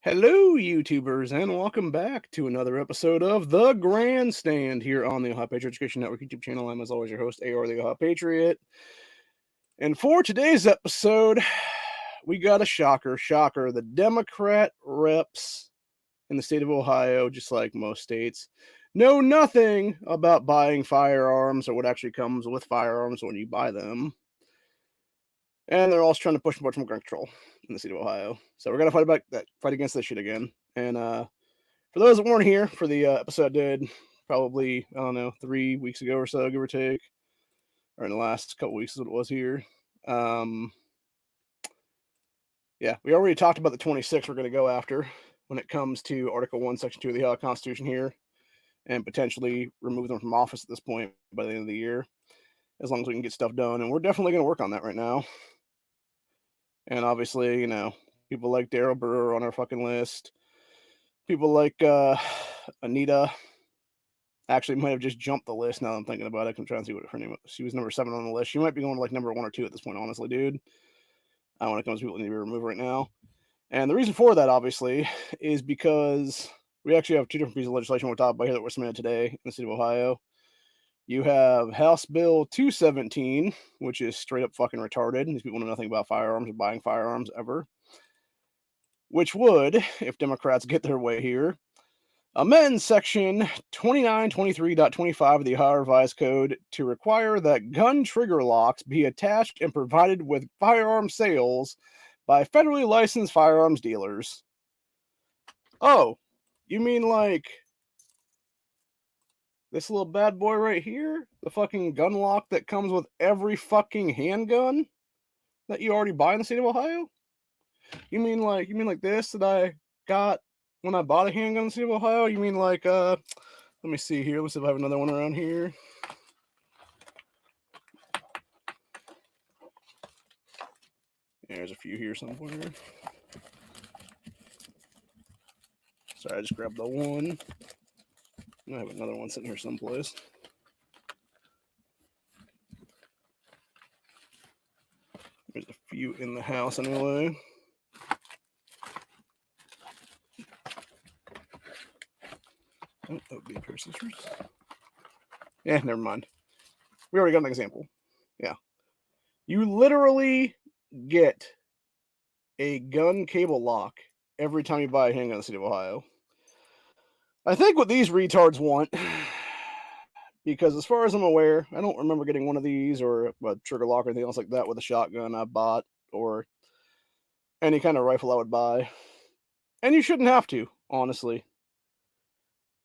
Hello, YouTubers, and welcome back to another episode of The Grandstand here on the Ohio Patriot Education Network YouTube channel. I'm, as always, your host, AR the Ohio Patriot. And for today's episode, we got a shocker. The Democrat reps in the state of Ohio, just like most states, know nothing about buying firearms or what actually comes with firearms when you buy them. And they're also trying to push much more gun control in the state of Ohio. So we're gonna fight against this shit again. And for those that weren't here for the episode I did probably, I don't know, 3 weeks ago or so, give or take, or in the last couple weeks is what it was here. Yeah, we already talked about the 26 we're going to go after when it comes to Article 1, Section 2 of the Ohio Constitution here, and potentially remove them from office at this point by the end of the year, as long as we can get stuff done. And we're definitely going to work on that right now. And obviously, people like Daryl Brewer on our fucking list. People like Anita actually might have just jumped the list now that I'm thinking about it. I'm trying to see what her name was. She was number 7 on the list. She might be going to like number 1 or 2 at this point, honestly, dude. When it comes to people that need to be removed right now. And the reason for that, obviously, is because we actually have 2 different pieces of legislation we'll talk about here that were submitted today in the state of Ohio. You have House Bill 217, which is straight up fucking retarded. These people know nothing about firearms or buying firearms ever. Which would, if Democrats get their way here, amend Section 2923.25 of the Ohio Revised Code to require that gun trigger locks be attached and provided with firearm sales by federally licensed firearms dealers. Oh, you mean like this little bad boy right here? The fucking gun lock that comes with every fucking handgun that you already buy in the state of Ohio? You mean like this that I got when I bought a handgun in the state of Ohio? You mean like let me see here. Let's see if I have another one around here. Yeah, there's a few here somewhere. Sorry, I just grabbed the one. I have another one sitting here someplace. There's a few in the house anyway. Oh, that would be a pair of scissors. Yeah, never mind. We already got an example. Yeah. You literally get a gun cable lock every time you buy a handgun in the state of Ohio. I think what these retards want, because as far as I'm aware, I don't remember getting one of these or a trigger lock or anything else like that with a shotgun I bought or any kind of rifle I would buy. And you shouldn't have to, honestly.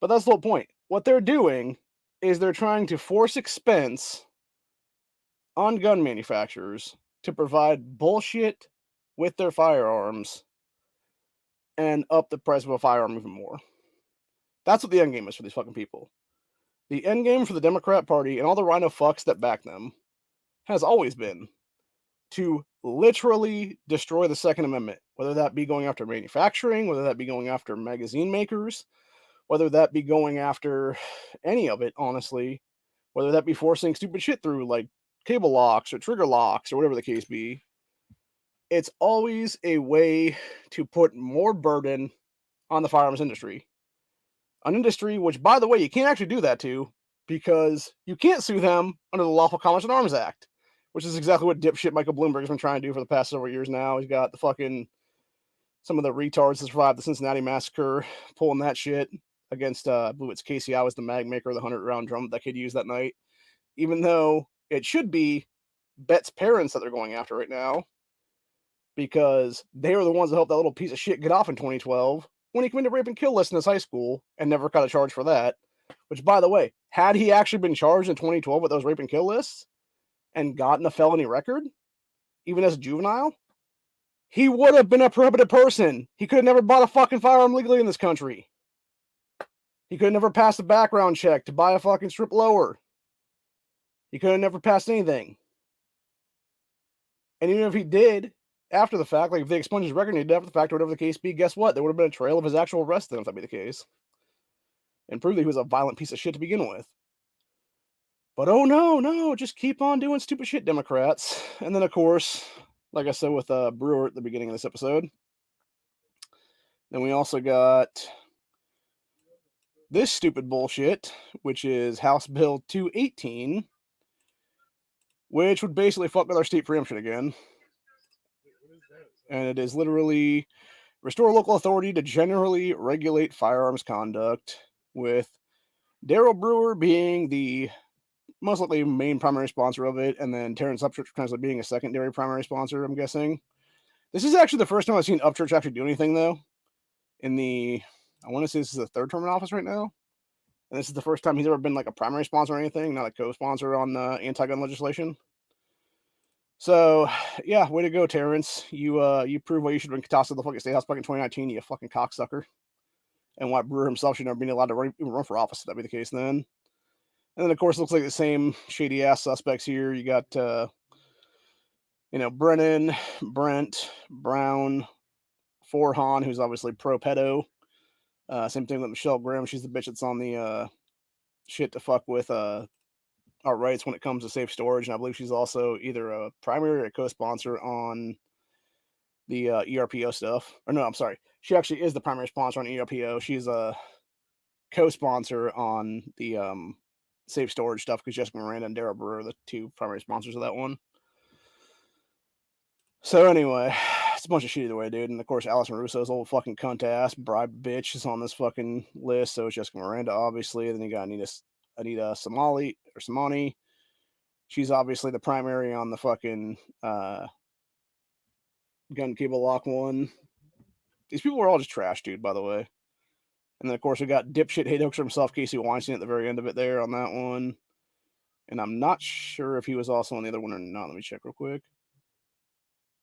But that's the whole point. What they're doing is they're trying to force expense on gun manufacturers to provide bullshit with their firearms and up the price of a firearm even more. That's what the end game is for these fucking people. The end game for the Democrat Party and all the rhino fucks that back them has always been to literally destroy the Second Amendment, whether that be going after manufacturing, whether that be going after magazine makers, whether that be going after any of it, honestly, whether that be forcing stupid shit through like cable locks or trigger locks or whatever the case be. It's always a way to put more burden on the firearms industry. An industry which, by the way, you can't actually do that to because you can't sue them under the Lawful Commerce and Arms Act, which is exactly what dipshit Michael Bloomberg has been trying to do for the past several years now. He's got the fucking some of the retards that survived the Cincinnati massacre pulling that shit against, I believe it's KCI was the mag maker of the 100-round drum that kid used that night, even though it should be Bet's parents that they're going after right now because they were the ones that helped that little piece of shit get off in 2012 when he committed rape and kill lists in his high school and never got a charge for that. Which, by the way, had he actually been charged in 2012 with those rape and kill lists and gotten a felony record, even as a juvenile, he would have been a prohibited person. He could have never bought a fucking firearm legally in this country. He could have never passed a background check to buy a fucking strip lower. He could have never passed anything. And even if he did, after the fact, like if they expunged his record and he did after the fact or whatever the case be, guess what? There would have been a trail of his actual arrest then if that be the case. And prove that he was a violent piece of shit to begin with. But oh no, just keep on doing stupid shit, Democrats. And then, of course, like I said with Brewer at the beginning of this episode, Then we also got this stupid bullshit, which is House Bill 218, which would basically fuck with our state preemption again. And it is literally restore local authority to generally regulate firearms conduct, with Daryl Brewer being the most likely main primary sponsor of it, and then Terrence Upchurch potentially being a secondary primary sponsor, I'm guessing. This is actually the first time I've seen Upchurch actually do anything, though. I want to say this is the third term in office right now. And this is the first time he's ever been like a primary sponsor or anything, not a co-sponsor on anti-gun legislation. So, yeah, way to go, Terrence. You prove why you should have been tossed to the fucking state house back in 2019, you fucking cocksucker. And why Brewer himself should never be allowed to run for office, if that be the case then. And then, of course, it looks like the same shady-ass suspects here. You got, Brennan, Brent, Brown, Forhan, who's obviously pro-pedo. Same thing with Michelle Grimm. She's the bitch that's on the shit to fuck with our rights when it comes to safe storage. And I believe she's also either a primary or a co-sponsor on the ERPO stuff. Or no, I'm sorry. She actually is the primary sponsor on ERPO. She's a co-sponsor on the safe storage stuff because Jessica Miranda and Daryl Brewer are the two primary sponsors of that one. So anyway, it's a bunch of shit either way, dude. And of course, Allison Russo's old fucking cunt ass bribe bitch is on this fucking list. So is Jessica Miranda, obviously. And then you got Anita Samani. She's obviously the primary on the fucking gun cable lock one. These people are all just trash, dude, by the way. And then, of course, we got dipshit hate hoaxer himself, Casey Weinstein, at the very end of it there on that one. And I'm not sure if he was also on the other one or not. Let me check real quick.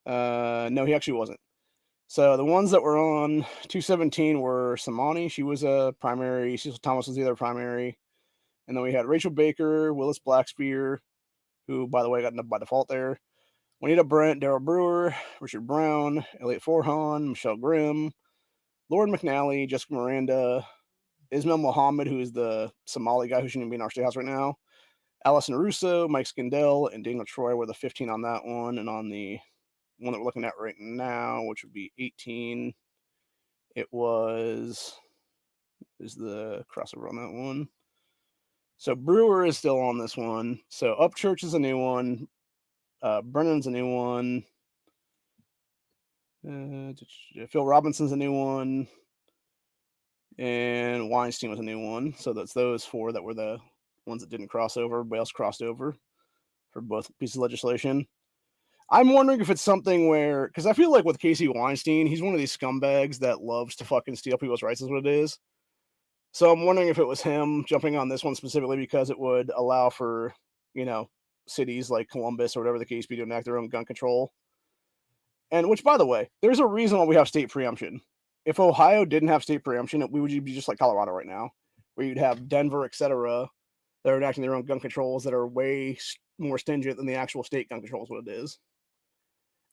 No, he actually wasn't. So the ones that were on 217 were Samani. She was a primary. Cecil Thomas was the other primary. And then we had Rachel Baker, Willis Blackspear, who, by the way, got by default there. Juanita Brent, Daryl Brewer, Richard Brown, Elliot Forhan, Michelle Grimm, Lauren McNally, Jessica Miranda, Ismail Mohammed, who is the Somali guy who shouldn't even be in our state house right now, Allison Russo, Mike Skindell, and Daniel Troy were the 15 on that one. And on the one that we're looking at right now, which would be 18, it is the crossover on that one. So Brewer is still on this one. So Upchurch is a new one. Brennan's a new one. Phil Robinson's a new one. And Weinstein was a new one. So that's those four that were the ones that didn't cross over. Everybody else crossed over for both pieces of legislation. I'm wondering if it's something where, because I feel like with Casey Weinstein, he's one of these scumbags that loves to fucking steal people's rights, is what it is. So I'm wondering if it was him jumping on this one specifically because it would allow for, cities like Columbus or whatever the case be to enact their own gun control. And which, by the way, there's a reason why we have state preemption. If Ohio didn't have state preemption, we would be just like Colorado right now, where you'd have Denver, etc., that are enacting their own gun controls that are way more stringent than the actual state gun controls, what it is.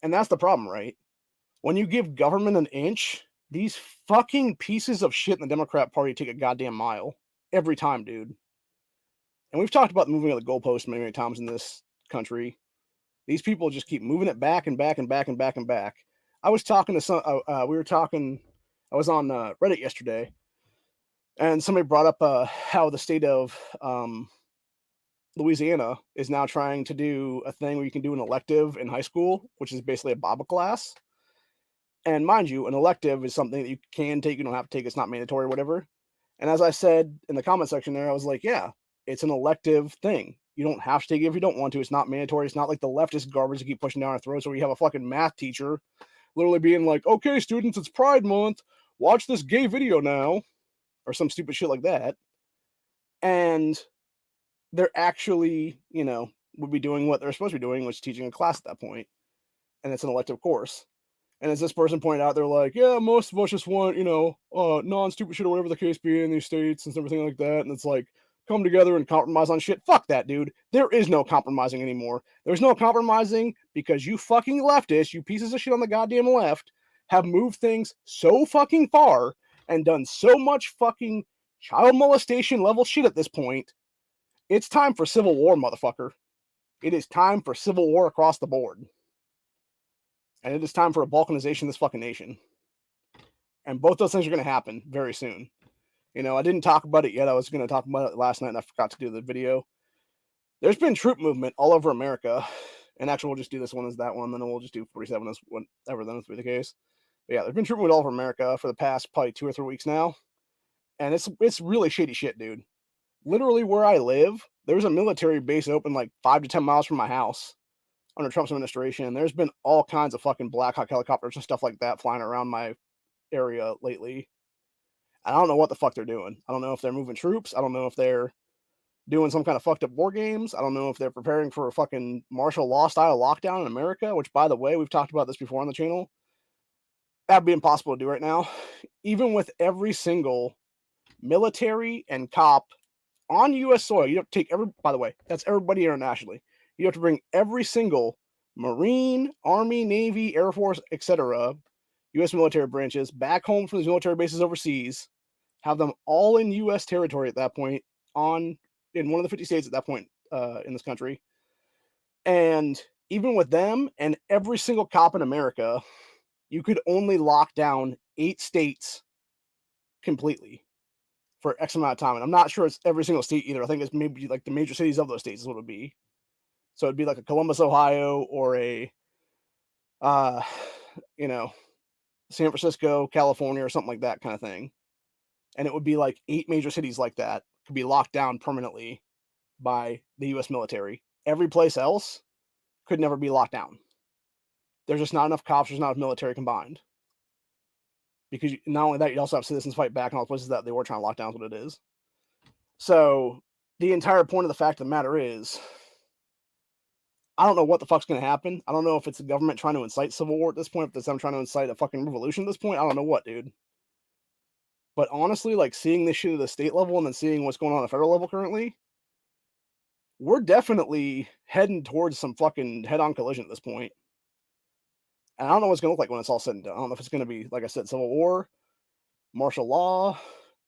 And that's the problem, right? When you give government an inch, these fucking pieces of shit in the Democrat Party take a goddamn mile every time, dude. And we've talked about moving of the goalpost many, many times in this country. These people just keep moving it back and back and back and back and back. I was talking to some, I was on Reddit yesterday, and somebody brought up how the state of Louisiana is now trying to do a thing where you can do an elective in high school, which is basically a Bible class. And mind you, an elective is something that you can take, you don't have to take, it's not mandatory or whatever. And as I said in the comment section there, I was like, yeah, it's an elective thing. You don't have to take it if you don't want to. It's not mandatory. It's not like the leftist garbage to keep pushing down our throats where you have a fucking math teacher literally being like, okay, students, it's Pride Month. Watch this gay video now. Or some stupid shit like that. And they're actually, would be doing what they're supposed to be doing, which is teaching a class at that point. And it's an elective course. And as this person pointed out, they're like, yeah, most of us just want, non-stupid shit or whatever the case be in these states and everything like that. And it's like, come together and compromise on shit. Fuck that, dude. There is no compromising anymore. There's no compromising because you fucking leftists, you pieces of shit on the goddamn left, have moved things so fucking far and done so much fucking child molestation level shit at this point. It's time for civil war, motherfucker. It is time for civil war across the board. And it is time for a balkanization of this fucking nation. And both those things are going to happen very soon. You know, I didn't talk about it yet. I was going to talk about it last night and I forgot to do the video. There's been troop movement all over America. And actually, we'll just do this one as that one. Then we'll just do 47 as whatever then will be the case. But yeah, there's been troop movement all over America for the past probably 2 or 3 weeks now. And it's really shady shit, dude. Literally where I live, there's a military base open like 5 to 10 miles from my house under Trump's administration. There's been all kinds of fucking Black Hawk helicopters and stuff like that flying around my area lately. And I don't know what the fuck they're doing. I don't know if they're moving troops. I don't know if they're doing some kind of fucked up war games. I don't know if they're preparing for a fucking martial law style lockdown in America, which, by the way, we've talked about this before on the channel. That'd be impossible to do right now. Even with every single military and cop on U.S. soil, you have to take by the way, that's everybody internationally. You have to bring every single Marine, Army, Navy, Air Force, etc., U.S. military branches back home from these military bases overseas, have them all in U.S. territory at that point, in one of the 50 states at that point in this country. And even with them and every single cop in America, you could only lock down 8 states completely for X amount of time. And I'm not sure it's every single state either. I think it's maybe like the major cities of those states is what it would be. So it'd be like a Columbus, Ohio, or a, San Francisco, California, or something like that kind of thing. And it would be like 8 major cities like that could be locked down permanently by the U.S. military. Every place else could never be locked down. There's just not enough cops, there's not enough military combined. Because not only that, you also have citizens fight back in all the places that they were trying to lock down, is what it is. So the entire point of the fact of the matter is, I don't know what the fuck's going to happen. I don't know if it's the government trying to incite civil war at this point, if it's them trying to incite a fucking revolution at this point. I don't know what, dude. But honestly, like seeing this shit at the state level and then seeing what's going on at the federal level currently, we're definitely heading towards some fucking head-on collision at this point. And I don't know what it's going to look like when it's all said and done. I don't know if it's going to be, like I said, civil war, martial law,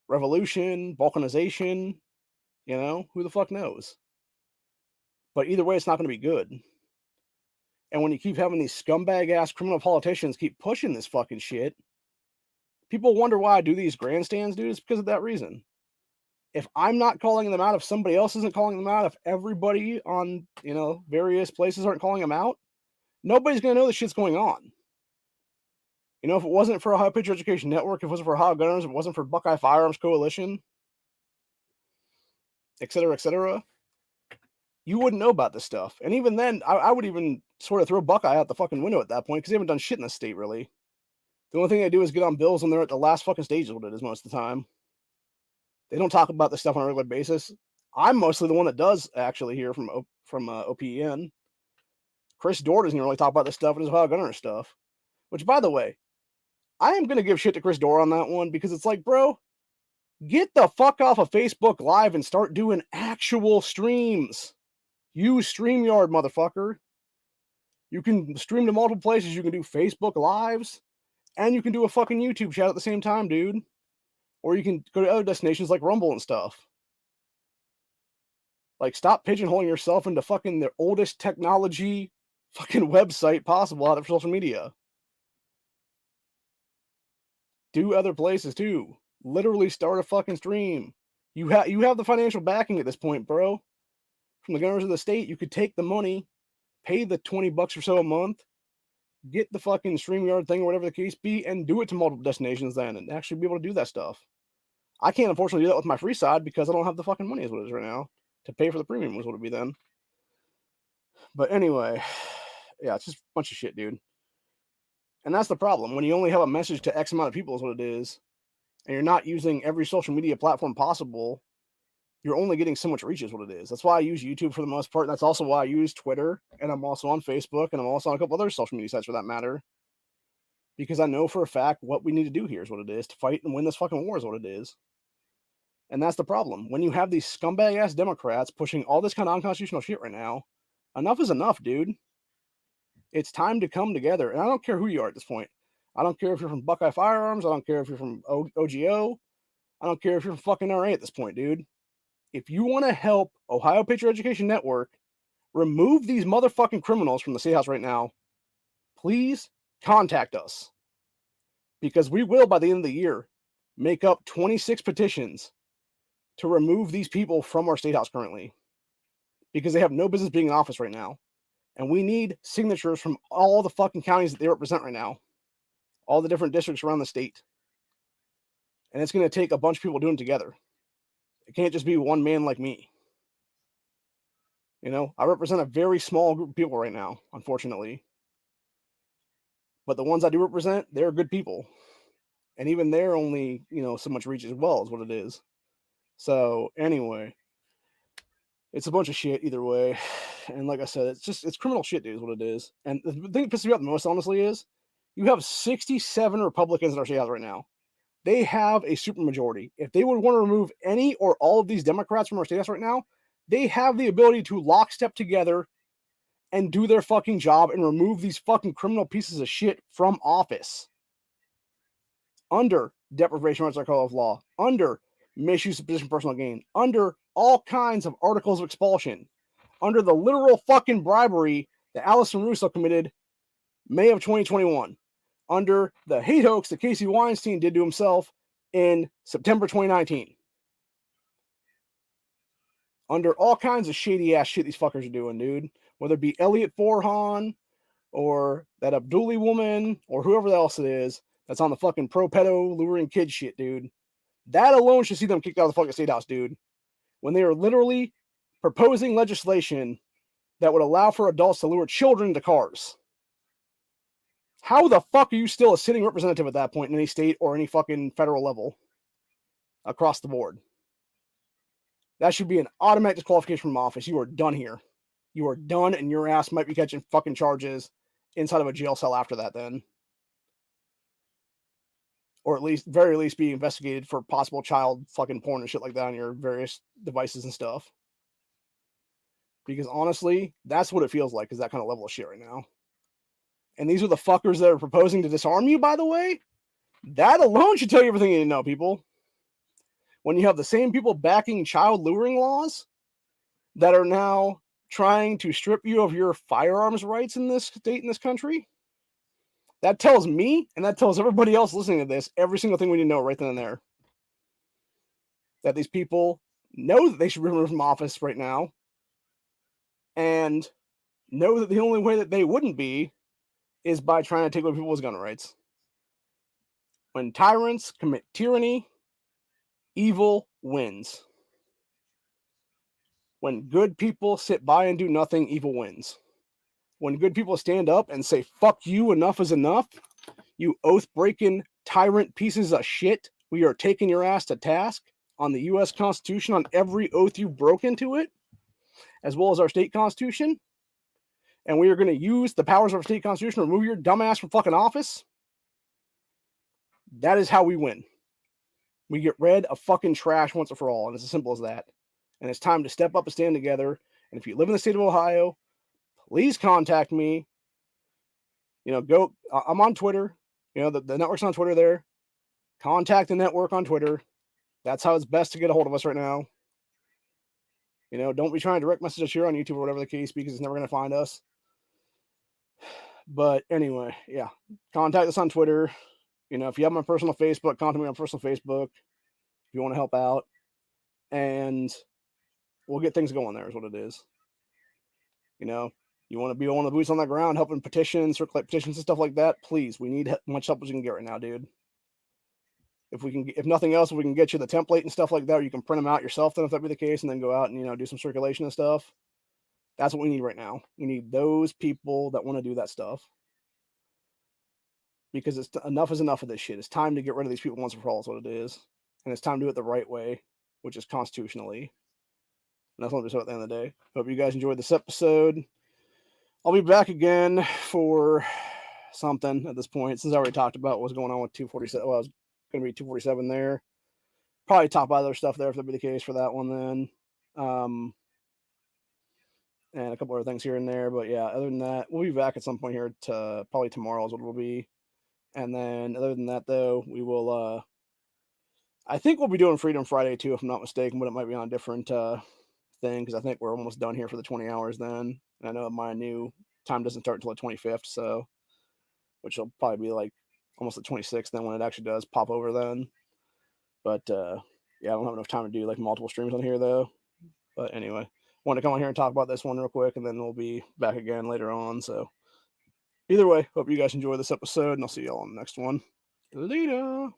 revolution, balkanization, who the fuck knows? But either way, it's not going to be good. And when you keep having these scumbag-ass criminal politicians keep pushing this fucking shit, people wonder why I do these grandstands, dude. It's because of that reason. If I'm not calling them out, if somebody else isn't calling them out, if everybody on, various places aren't calling them out, nobody's going to know this shit's going on. If it wasn't for Ohio Patriot Education Network, if it wasn't for Ohio Gunners, if it wasn't for Buckeye Firearms Coalition, etc., you wouldn't know about this stuff. And even then, I would even sort of throw Buckeye out the fucking window at that point, because they haven't done shit in the state, really. The only thing they do is get on bills when they're at the last fucking stage is what it is most of the time. They don't talk about this stuff on a regular basis. I'm mostly the one that does, actually, here from OPEN. Chris Dorr doesn't really talk about this stuff and his Ohio Gunner stuff. Which, by the way, I am going to give shit to Chris Dorr on that one, because it's like, bro, get the fuck off of Facebook Live and start doing actual streams. Use StreamYard, motherfucker. You can stream to multiple places. You can do Facebook Lives, and you can do a fucking YouTube chat at the same time, dude. Or you can go to other destinations like Rumble and stuff. Like, stop pigeonholing yourself into fucking the oldest technology fucking website possible out of social media. Do other places too. Literally start a fucking stream. You have the financial backing at this point, bro. From the governors of the state, you could take the money, pay the $20 or so a month, get the fucking StreamYard thing or whatever the case be, and do it to multiple destinations then, and actually be able to do that stuff. I can't unfortunately do that with my free side because I don't have the fucking money, is what it is right now, to pay for the premium, was what it would be then. But anyway, yeah, it's just a bunch of shit, dude. And that's the problem. When you only have a message to X amount of people is what it is, and you're not using every social media platform possible, you're only getting so much reach is what it is. That's why I use YouTube for the most part. That's also why I use Twitter, and I'm also on Facebook, and I'm also on a couple other social media sites for that matter. Because I know for a fact what we need to do here is what it is. To fight and win this fucking war is what it is. And that's the problem. When you have these scumbag-ass Democrats pushing all this kind of unconstitutional shit right now, enough is enough, dude. It's time to come together. And I don't care who you are at this point. I don't care if you're from Buckeye Firearms. I don't care if you're from OGO. I don't care if you're from fucking RA at this point, dude. If you want to help Ohio Patriot Education Network remove these motherfucking criminals from the State House right now, please contact us. Because we will, by the end of the year, make up 26 petitions to remove these people from our state house currently. Because they have no business being in office right now. And we need signatures from all the fucking counties that they represent right now. All the different districts around the state. And it's going to take a bunch of people doing it together. It can't just be one man like me. You know, I represent a very small group of people right now, unfortunately. But the ones I do represent, they're good people. And even they're only, you know, so much reach as well is what it is. So anyway, it's a bunch of shit either way. And like I said, it's criminal shit, dude, is what it is. And the thing that pisses me off the most, honestly, is you have 67 Republicans in our state house right now. They have a supermajority. If they would want to remove any or all of these Democrats from our state house right now, they have the ability to lockstep together and do their fucking job and remove these fucking criminal pieces of shit from office. Under deprivation of rights article of law, under misuse of position personal gain, under all kinds of articles of expulsion, under the literal fucking bribery that Allison Russo committed May of 2021, under the hate hoax that Casey Weinstein did to himself in September 2019. Under all kinds of shady ass shit these fuckers are doing, dude. Whether it be Elliot Forhan or that Abduli woman or whoever else it is that's on the fucking pro-pedo luring kid shit, dude. That alone should see them kicked out of the fucking state house, dude. When they are literally proposing legislation that would allow for adults to lure children into cars. How the fuck are you still a sitting representative at that point in any state or any fucking federal level across the board? That should be an automatic disqualification from office. You are done here. You are done, and your ass might be catching fucking charges inside of a jail cell after that then. Or at least, very least, be investigated for possible child fucking porn and shit like that on your various devices and stuff. Because honestly, that's what it feels like, is that kind of level of shit right now. And these are the fuckers that are proposing to disarm you, by the way. That alone should tell you everything you need to know, people. When you have the same people backing child luring laws that are now trying to strip you of your firearms rights in this state, in this country, that tells me, and that tells everybody else listening to this, every single thing we need to know right then and there. That these people know that they should be removed from office right now, and know that the only way that they wouldn't be is by trying to take away people's gun rights. When tyrants commit tyranny, evil wins. When good people sit by and do nothing, evil wins. When good people stand up and say, fuck you, enough is enough, you oath-breaking tyrant pieces of shit, we are taking your ass to task on the U.S. Constitution, on every oath you broke into it, as well as our state constitution, and we are going to use the powers of our state constitution to remove your dumbass from fucking office. That is how we win. We get rid of fucking trash once and for all, and it's as simple as that. And it's time to step up and stand together. And if you live in the state of Ohio, please contact me. You know, I'm on Twitter. You know, the network's on Twitter there. Contact the network on Twitter. That's how it's best to get a hold of us right now. You know, don't be trying to direct message us here on YouTube or whatever the case, because it's never going to find us. But anyway, yeah, contact us on Twitter. You know, if you have my personal Facebook, contact me on personal Facebook if you want to help out. And we'll get things going there is what it is. You know, you want to be one of the boots on the ground, helping petitions, circulate petitions and stuff like that, please. We need as much help as we can get right now, dude. If nothing else, if we can get you the template and stuff like that, or you can print them out yourself, then if that be the case, and then go out and, you know, do some circulation and stuff. That's what we need right now. We need those people that want to do that stuff. Because enough is enough of this shit. It's time to get rid of these people once and for all is what it is. And it's time to do it the right way, which is constitutionally. And that's what I'm saying at the end of the day. Hope you guys enjoyed this episode. I'll be back again for something at this point, since I already talked about what's going on with 247. Well, I was going to be 247 there. Probably talk about other stuff there if that be the case for that one then. And a couple other things here and there. But yeah, other than that, we'll be back at some point here to probably tomorrow is what it will be. And then other than that, though, we will, I think we'll be doing Freedom Friday too, if I'm not mistaken, but it might be on a different thing, because I think we're almost done here for the 20 hours then. And I know my new time doesn't start until the 25th, so, which will probably be like almost the 26th then when it actually does pop over then. But yeah, I don't have enough time to do like multiple streams on here though. But anyway, want to come on here and talk about this one real quick, and then we'll be back again later on. So either way, hope you guys enjoy this episode, and I'll see y'all on the next one. Later.